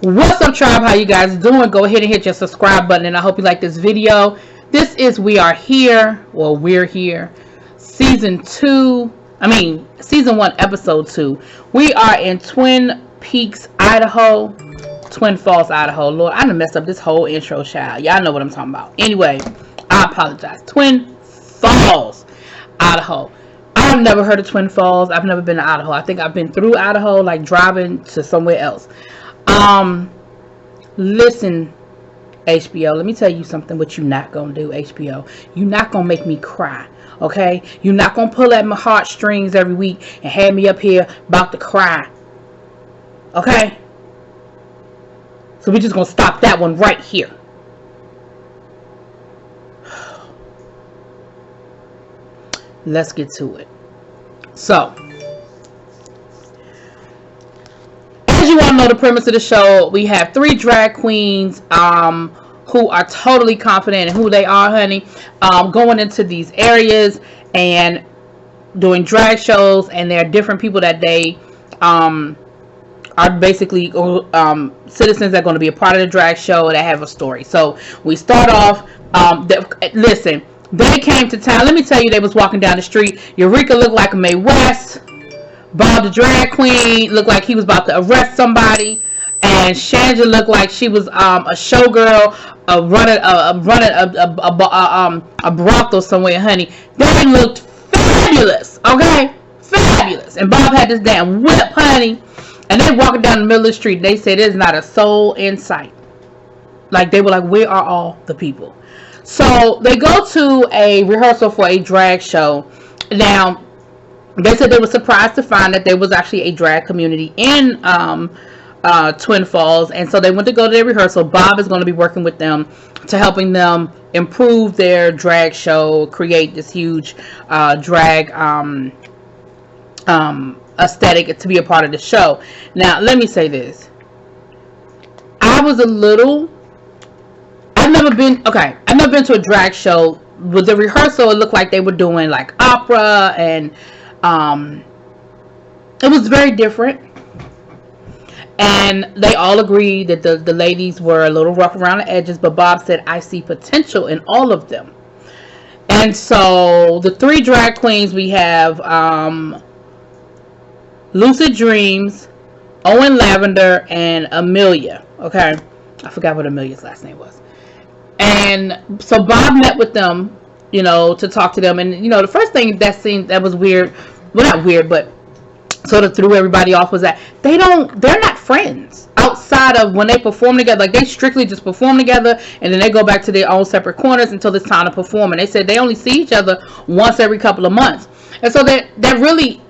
What's up, tribe? How you guys doing? Go ahead and hit your subscribe button, and I hope you like this video. This is We Are Here, well, We're Here, season 1, episode 2. We are in Twin Peaks, Idaho. Twin Falls, Idaho. Lord, I done messed up this whole intro, child. Y'all know what I'm talking about. Anyway, I apologize. Twin Falls, Idaho. I've never heard of Twin Falls. I've never been to Idaho. I think I've been through Idaho, like driving to somewhere else. Listen, HBO, let me tell you something what you're not gonna do, HBO. You're not gonna make me cry, okay? You're not gonna pull at my heartstrings every week and have me up here about to cry, okay? So we're just gonna stop that one right here. Let's get to it. So, as you all know, the premise of the show, we have 3 drag queens who are totally confident in who they are, honey, going into these areas and doing drag shows, and there are different people that they are basically citizens that are going to be a part of the drag show that have a story. So we start off, listen, they came to town. Let me tell you, they was walking down the street. Eureka looked like a Mae West. Bob the drag queen looked like he was about to arrest somebody, and Shanja looked like she was a showgirl running a brothel somewhere, honey. They looked fabulous, okay, fabulous. And Bob had this damn whip, honey, and they walking down the middle of the street. They said there's not a soul in sight. Like, they were like, where are all the people? So they go to a rehearsal for a drag show. Now, they said they were surprised to find that there was actually a drag community in Twin Falls, and so they went to go to their rehearsal. Bob is going to be working with them to helping them improve their drag show, create this huge drag aesthetic to be a part of the show. Now, let me say this. I've never been to a drag show. With the rehearsal, it looked like they were doing like opera, and it was very different. And they all agreed that the ladies were a little rough around the edges, but Bob said, I see potential in all of them. And so the 3 drag queens, we have Lucid Dreams, Owen Lavender, and Amelia. Okay, I forgot what Amelia's last name was. And so Bob met with them, you know, to talk to them. And, you know, the first thing that was weird, well, not weird, but sort of threw everybody off, was that they're not friends outside of when they perform together. Like, they strictly just perform together, and then they go back to their own separate corners until it's time to perform. And they said they only see each other once every couple of months. And so that really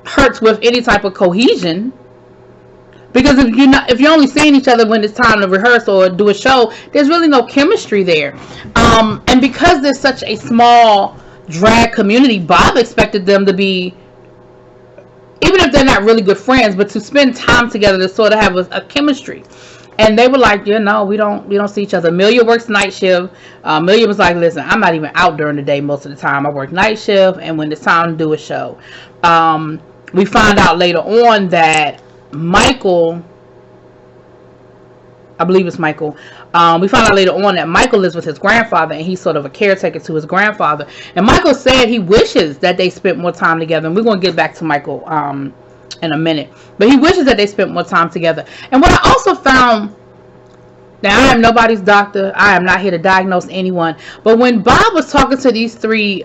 hurts with any type of cohesion. Because if you're only seeing each other when it's time to rehearse or do a show, there's really no chemistry there. And because there's such a small drag community, Bob expected them to be, even if they're not really good friends, but to spend time together to sort of have a chemistry. And they were like, yeah, no, we don't see each other. Amelia works night shift. Amelia was like, listen, I'm not even out during the day most of the time. I work night shift, and when it's time to do a show. We find out later on that Michael, I believe it's Michael. We found out later on that Michael lives with his grandfather, and he's sort of a caretaker to his grandfather. And Michael said he wishes that they spent more time together. And we're going to get back to Michael in a minute. But he wishes that they spent more time together. And what I also found, now I am nobody's doctor. I am not here to diagnose anyone. But when Bob was talking to these 3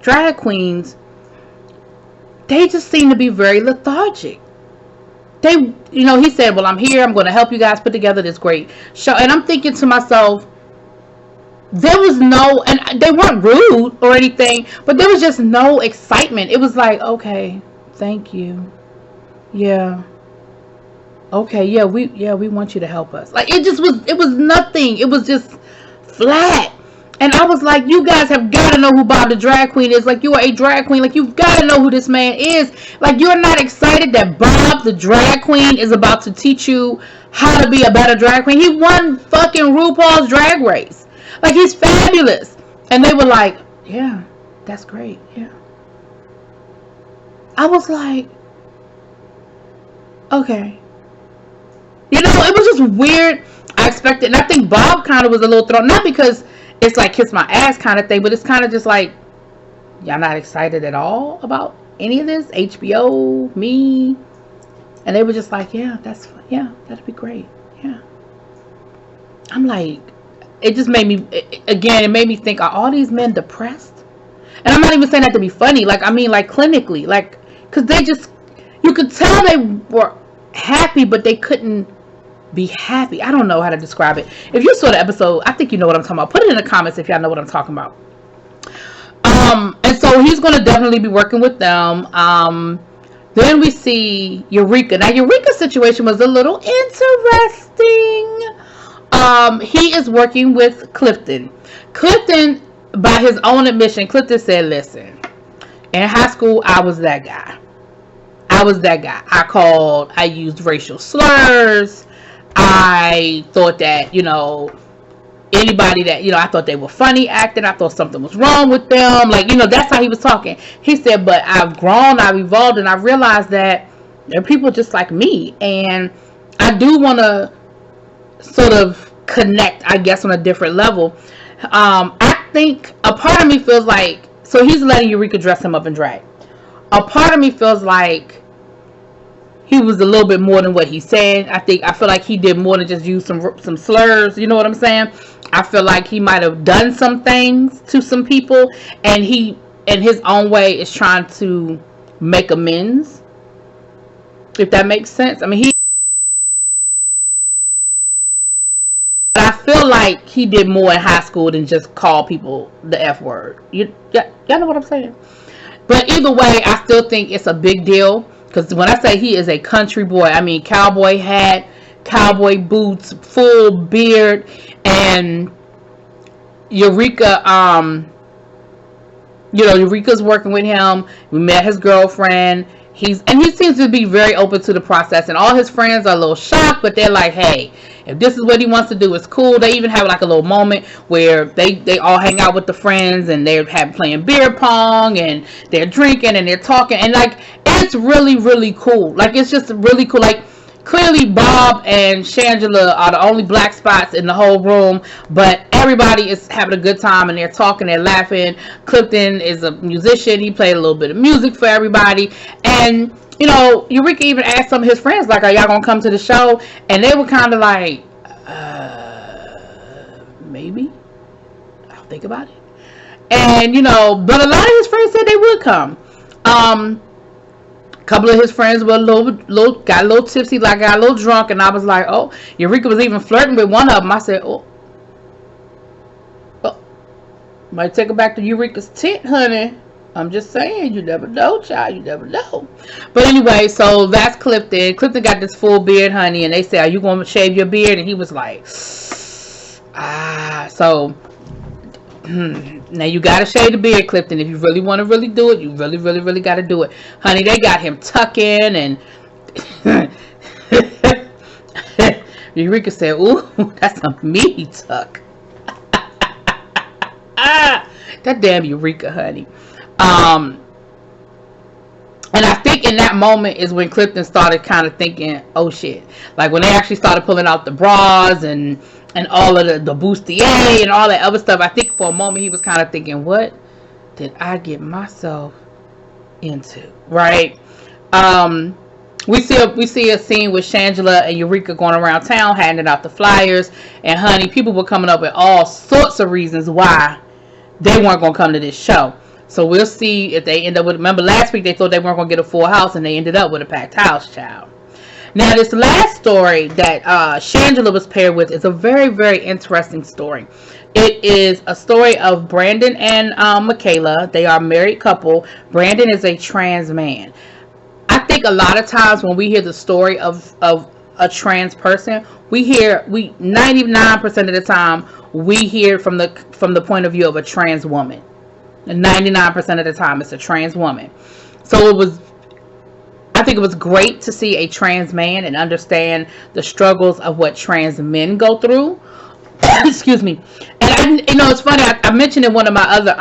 drag queens, they just seem to be very lethargic. He said, well, I'm here. I'm going to help you guys put together this great show. And I'm thinking to myself, there was and they weren't rude or anything, but there was just no excitement. It was like, okay, thank you. Yeah. Okay. Yeah. We want you to help us. Like, it was nothing. It was just flat. And I was like, you guys have got to know who Bob the drag queen is. Like, you are a drag queen. Like, you've got to know who this man is. Like, you're not excited that Bob the drag queen is about to teach you how to be a better drag queen. He won fucking RuPaul's Drag Race. Like, he's fabulous. And they were like, yeah, that's great. Yeah. I was like, okay. You know, it was just weird. I expected, and I think Bob kind of was a little thrown, not because it's like kiss my ass kind of thing, but it's kind of just like, y'all not excited at all about any of this? HBO, me, and they were just like, yeah, that'd be great. Yeah. I'm like, it just made me, again, it made me think, are all these men depressed? And I'm not even saying that to be funny. Like, I mean, like, clinically. Like, because they just, you could tell they were happy, but they couldn't be happy. I don't know how to describe it. If you saw the episode, I think you know what I'm talking about. Put it in the comments if y'all know what I'm talking about. And so he's going to definitely be working with them. Then we see Eureka. Now, Eureka's situation was a little interesting. He is working with Clifton. Clifton, by his own admission, Clifton said, listen, in high school, I was that guy. I used racial slurs. I thought that, anybody that, I thought they were funny acting. I thought something was wrong with them. Like, that's how he was talking. He said, but I've grown, I've evolved, and I realized that there are people just like me. And I do want to sort of connect, I guess, on a different level. I think a part of me feels like, so he's letting Eureka dress him up in drag. A part of me feels like he was a little bit more than what he said. I feel like he did more than just use some slurs. You know what I'm saying? I feel like he might have done some things to some people, and he, in his own way, is trying to make amends. If that makes sense. I mean, I feel like he did more in high school than just call people the F word. Y'all know what I'm saying? But either way, I still think it's a big deal. Because when I say he is a country boy, I mean cowboy hat, cowboy boots, full beard, and Eureka, Eureka's working with him. We met his girlfriend. He seems to be very open to the process, and all his friends are a little shocked, but they're like, hey, if this is what he wants to do, it's cool. They even have like a little moment where they all hang out with the friends, and they're playing beer pong, and they're drinking, and they're talking, and like, it's really, really cool. Like, it's just really cool. Like, clearly Bob and Shangela are the only black spots in the whole room, but everybody is having a good time, and they're talking, they're laughing. Clifton is a musician. He played a little bit of music for everybody, and Eureka even asked some of his friends, like, are y'all gonna come to the show? And they were kind of like, maybe. I'll think about it. And but a lot of his friends said they would come. A couple of his friends were got a little tipsy, like got a little drunk, and I was like, oh, Eureka was even flirting with one of them. I said, oh, might take her back to Eureka's tent, honey. I'm just saying, you never know, child. You never know. But anyway, so that's Clifton. Clifton got this full beard, honey, and they said, are you going to shave your beard? And he was like, so now you got to shave the beard, Clifton. If you really want to really do it, you really, really, really got to do it. Honey, they got him tucking, and Eureka said, ooh, that's a meaty tuck. That damn Eureka, honey. And I think in that moment is when Clifton started kind of thinking, oh shit. Like when they actually started pulling out the bras and all of the bustier and all that other stuff. I think for a moment he was kind of thinking, what did I get myself into? Right? We see a scene with Shangela and Eureka going around town handing out the flyers. And honey, people were coming up with all sorts of reasons why they weren't going to come to this show. So we'll see if they end up with, remember last week they thought they weren't going to get a full house, and they ended up with a packed house, child. Now this last story that Shangela was paired with is a very, very interesting story. It is a story of Brandon and Michaela. They are a married couple. Brandon is a trans man. I think a lot of times when we hear the story of a trans person, we 99% of the time we hear from the point of view of a trans woman. 99% of the time it's a trans woman. So I think it was great to see a trans man and understand the struggles of what trans men go through. Excuse me. And it's funny, I mentioned in one of my other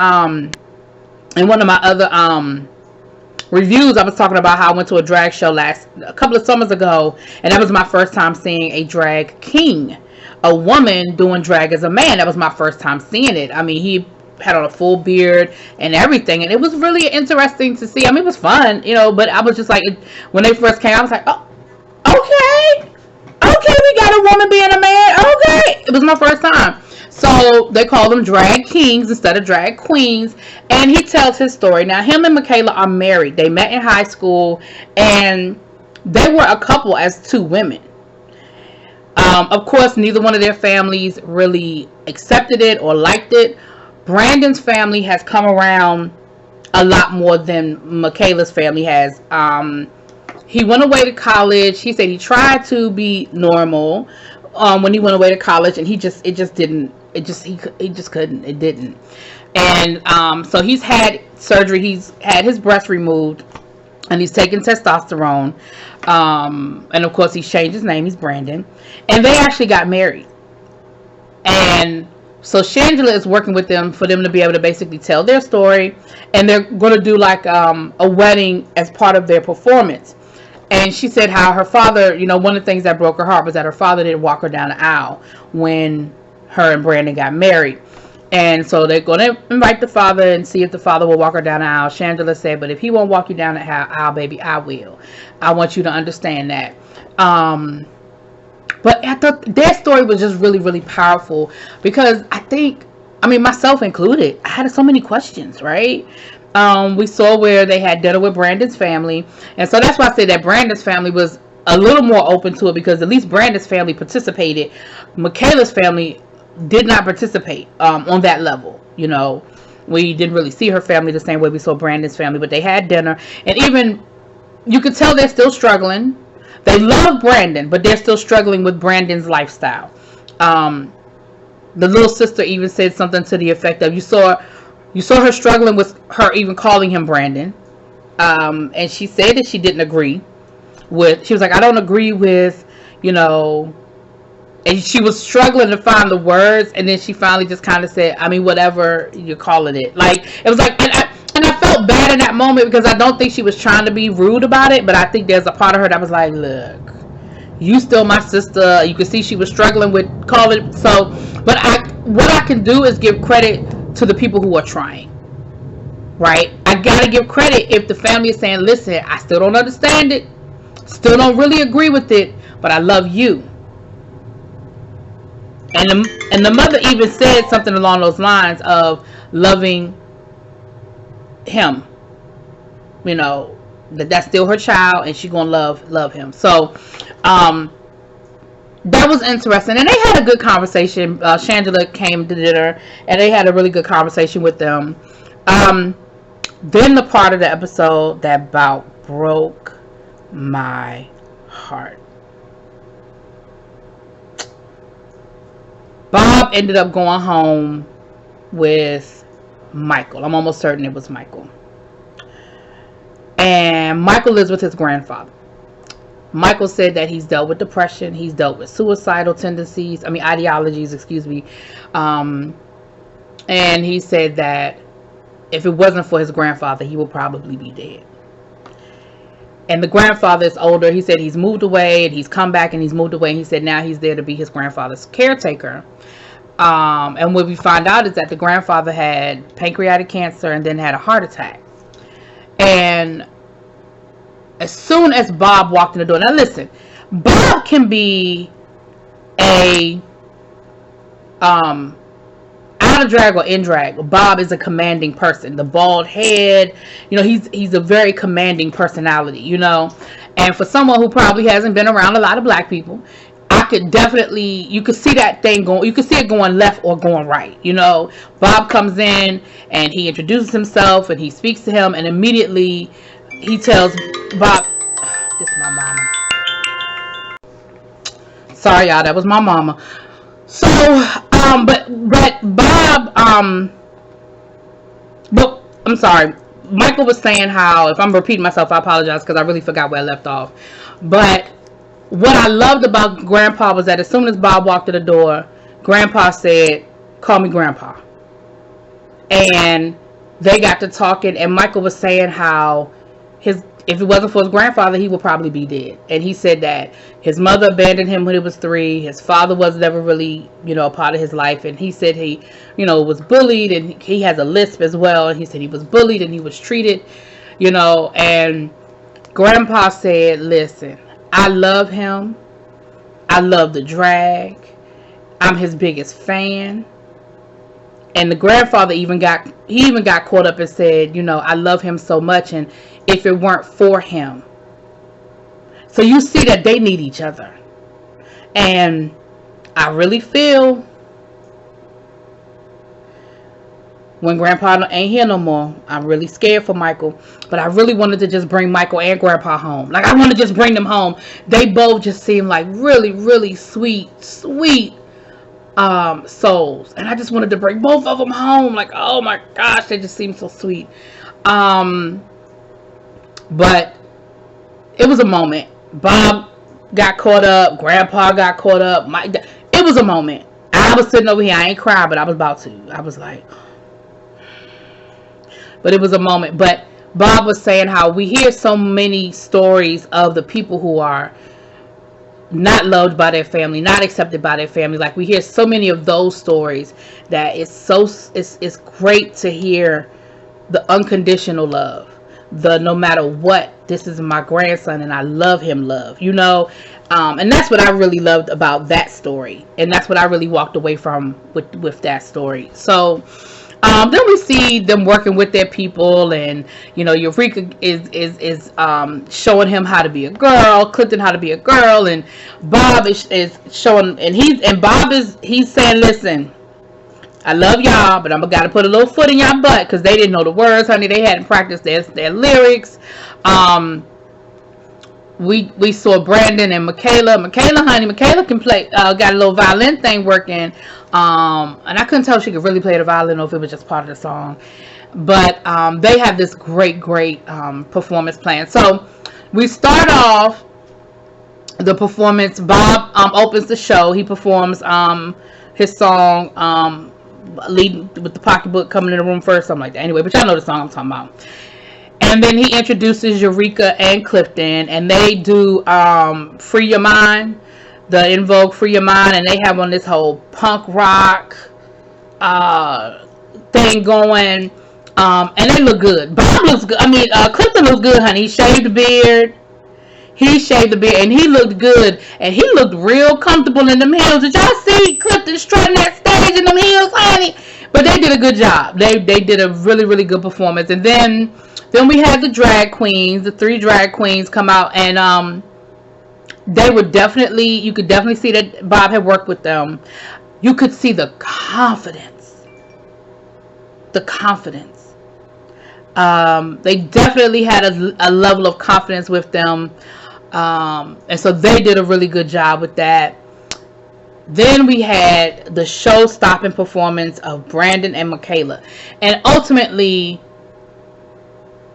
reviews, I was talking about how I went to a drag show a couple of summers ago, and that was my first time seeing a drag king, a woman doing drag as a man. That was my first time seeing it. I mean, he had on a full beard and everything, and it was really interesting to see. I mean, it was fun, but I was just like, when they first came, I was like, oh, okay, we got a woman being a man. Okay, it was my first time. So they call them drag kings instead of drag queens, and he tells his story. Now, him and Michaela are married. They met in high school, and they were a couple as two women. Of course, neither one of their families really accepted it or liked it. Brandon's family has come around a lot more than Michaela's family has. He went away to college. He said he tried to be normal when he went away to college, and he just couldn't. It didn't. And so he's had surgery. He's had his breast removed, and he's taking testosterone. And of course, he's changed his name. He's Brandon, and they actually got married. And so Shangela is working with them for them to be able to basically tell their story, and they're going to do like a wedding as part of their performance. And she said how her father, one of the things that broke her heart was that her father didn't walk her down the aisle when her and Brandon got married. And so they're going to invite the father and see if the father will walk her down the aisle. Shangela said, but if he won't walk you down the aisle, baby, I will. I want you to understand that. But I thought their story was just really, really powerful, because myself included, I had so many questions, right? We saw where they had dinner with Brandon's family. And so that's why I said that Brandon's family was a little more open to it, because at least Brandon's family participated. Michaela's family did not participate on that level. We didn't really see her family the same way we saw Brandon's family, but they had dinner. And even, you could tell they're still struggling. They love Brandon, but they're still struggling with Brandon's lifestyle. The little sister even said something to the effect of, you saw her struggling with her even calling him Brandon. And she said that she didn't agree with, she was like, I don't agree with, and she was struggling to find the words. And then she finally just kind of said, whatever you're calling it. Like, it was like, and I felt bad in that moment, because I don't think she was trying to be rude about it, but I think there's a part of her that was like, look, you still my sister. You could see she was struggling with calling it. So, but what I can do is give credit to the people who are trying, right? I gotta give credit if the family is saying, listen, I still don't understand it, still don't really agree with it, but I love you. And the mother even said something along those lines of loving him, that's still her child, and she's gonna love him. So that was interesting, and they had a good conversation. Shangela came to dinner, and they had a really good conversation with them. Then the part of the episode that about broke my heart. Bob ended up going home with Michael. I'm almost certain it was Michael. And Michael lives with his grandfather. Michael said that he's dealt with depression. He's dealt with suicidal ideologies, excuse me. And he said that if it wasn't for his grandfather, he would probably be dead. And the grandfather is older. He said he's moved away, and he's come back, and he's moved away. And he said now he's there to be his grandfather's caretaker. And what we find out is that the grandfather had pancreatic cancer and then had a heart attack. And as soon as Bob walked in the door, now listen, Bob can be a out of drag or in drag. Bob is a commanding person. The bald head, he's a very commanding personality, And for someone who probably hasn't been around a lot of black people, I could definitely, you could see that thing going, you could see it going left or going right. Bob comes in and he introduces himself and he speaks to him, and immediately he tells Bob, this is my mama. Sorry, y'all, that was my mama. So, but Bob, but I'm sorry. Michael was saying how, if I'm repeating myself, I apologize, because I really forgot where I left off. But what I loved about Grandpa was that as soon as Bob walked to the door, Grandpa said, call me Grandpa. And they got to talking, and Michael was saying how if it wasn't for his grandfather, he would probably be dead. And he said that his mother abandoned him when he was 3. His father was never really, a part of his life. And he said he, was bullied, and he has a lisp as well. And he said he was bullied and he was treated, and Grandpa said, listen, I love him. I love the drag. I'm his biggest fan. And the grandfather even got caught up and said, I love him so much, and if it weren't for him. So you see that they need each other. And I really feel when Grandpa ain't here no more, I'm really scared for Michael. But I really wanted to just bring Michael and Grandpa home. Like, I want to just bring them home. They both just seem like really, really sweet souls. And I just wanted to bring both of them home. Like, oh my gosh, they just seem so sweet. But it was a moment. Bob got caught up. Grandpa got caught up. It was a moment. I was sitting over here. I ain't crying, but I was about to. I was like, but it was a moment. But Bob was saying how we hear so many stories of the people who are not loved by their family, not accepted by their family. Like, we hear so many of those stories that it's great to hear the unconditional love. The no matter what, this is my grandson and I love him love, and that's what I really loved about that story, and that's what I really walked away from with that story. So then we see them working with their people, and Eureka is showing him how to be a girl, Clifton how to be a girl, and Bob is showing, and Bob is saying, listen, I love y'all, but I'm gotta put a little foot in y'all butt, because they didn't know the words, honey. They hadn't practiced their lyrics. We saw Brandon and Michaela, honey. Michaela can play, got a little violin thing working. And I couldn't tell if she could really play the violin or if it was just part of the song. But they have this great performance plan. So we start off the performance. Bob opens the show. He performs his song, leading with the pocketbook coming in the room first, something like that. Anyway, but y'all know the song I'm talking about. And then he introduces Eureka and Clifton, and they do Free Your Mind, the In Vogue Free Your Mind, and they have on this whole punk rock thing going, and they look good. Bob looks good. Clifton looks good, honey. He shaved the beard. And he looked good, and he looked real comfortable in them heels. Did y'all see Clifton strutting that stage in them heels, honey? But they did a good job. They did a really, really good performance. And then we had the drag queens, the 3 drag queens come out, and they were you could definitely see that Bob had worked with them. You could see the confidence. They definitely had a level of confidence with them. And so they did a really good job with that. Then we had the show-stopping performance of Brandon and Michaela. And ultimately,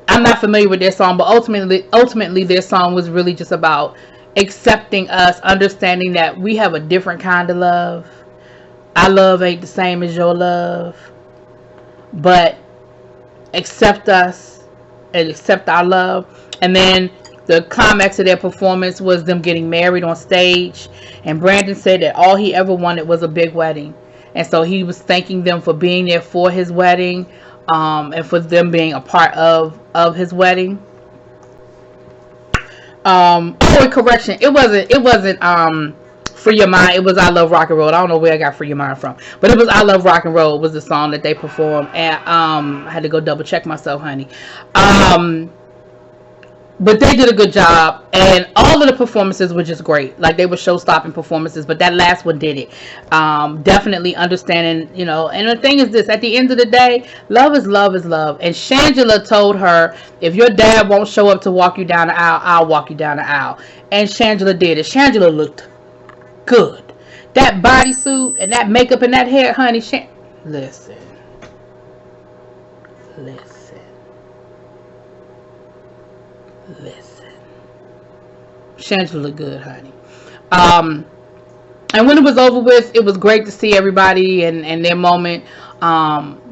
I'm not familiar with their song, but ultimately their song was really just about accepting us, understanding that we have a different kind of love. Our love ain't the same as your love. But accept us and accept our love. And then the climax of their performance was them getting married on stage, and Brandon said that all he ever wanted was a big wedding, and so he was thanking them for being there for his wedding, and for them being a part of his wedding. Correction, it wasn't Free Your Mind, it was I Love Rock and Roll. I don't know where I got Free Your Mind from, but it was I Love Rock and Roll was the song that they performed, and I had to go double check myself, honey. But they did a good job, and all of the performances were just great. Like, they were show-stopping performances, but that last one did it. Definitely understanding, and the thing is this, at the end of the day, love is love is love. And Shangela told her, if your dad won't show up to walk you down the aisle, I'll walk you down the aisle. And Shangela did it. Shangela looked good. That bodysuit and that makeup and that hair, honey, listen. Shangela looked good, honey. And when it was over with, it was great to see everybody and their moment.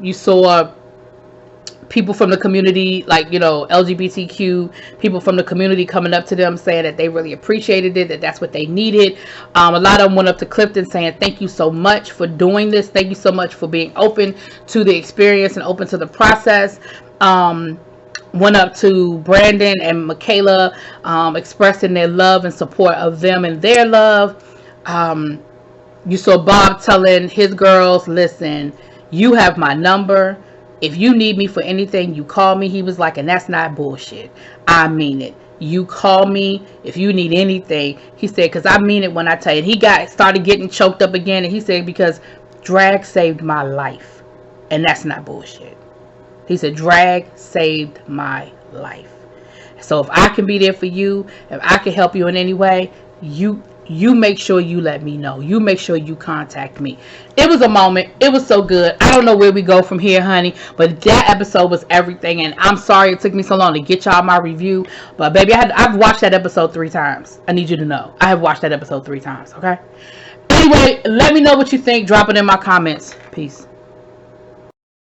You saw people from the community, like, you know, LGBTQ people from the community coming up to them saying that they really appreciated it, that that's what they needed. A lot of them went up to Clifton saying, thank you so much for doing this. Thank you so much for being open to the experience and open to the process. Went up to Brandon and Michaela, expressing their love and support of them and their love. You saw Bob telling his girls, listen, you have my number. If you need me for anything, you call me. He was like, and that's not bullshit. I mean it. You call me if you need anything. He said, because I mean it when I tell you. And he started getting choked up again. And he said, because drag saved my life. And that's not bullshit. He said, drag saved my life. So if I can be there for you, if I can help you in any way, you make sure you let me know. You make sure you contact me. It was a moment. It was so good. I don't know where we go from here, honey, but that episode was everything. And I'm sorry it took me so long to get y'all my review, but baby, I've watched that episode 3 times. I need you to know I have watched that episode 3 times. Okay. Anyway, let me know what you think. Drop it in my comments. Peace.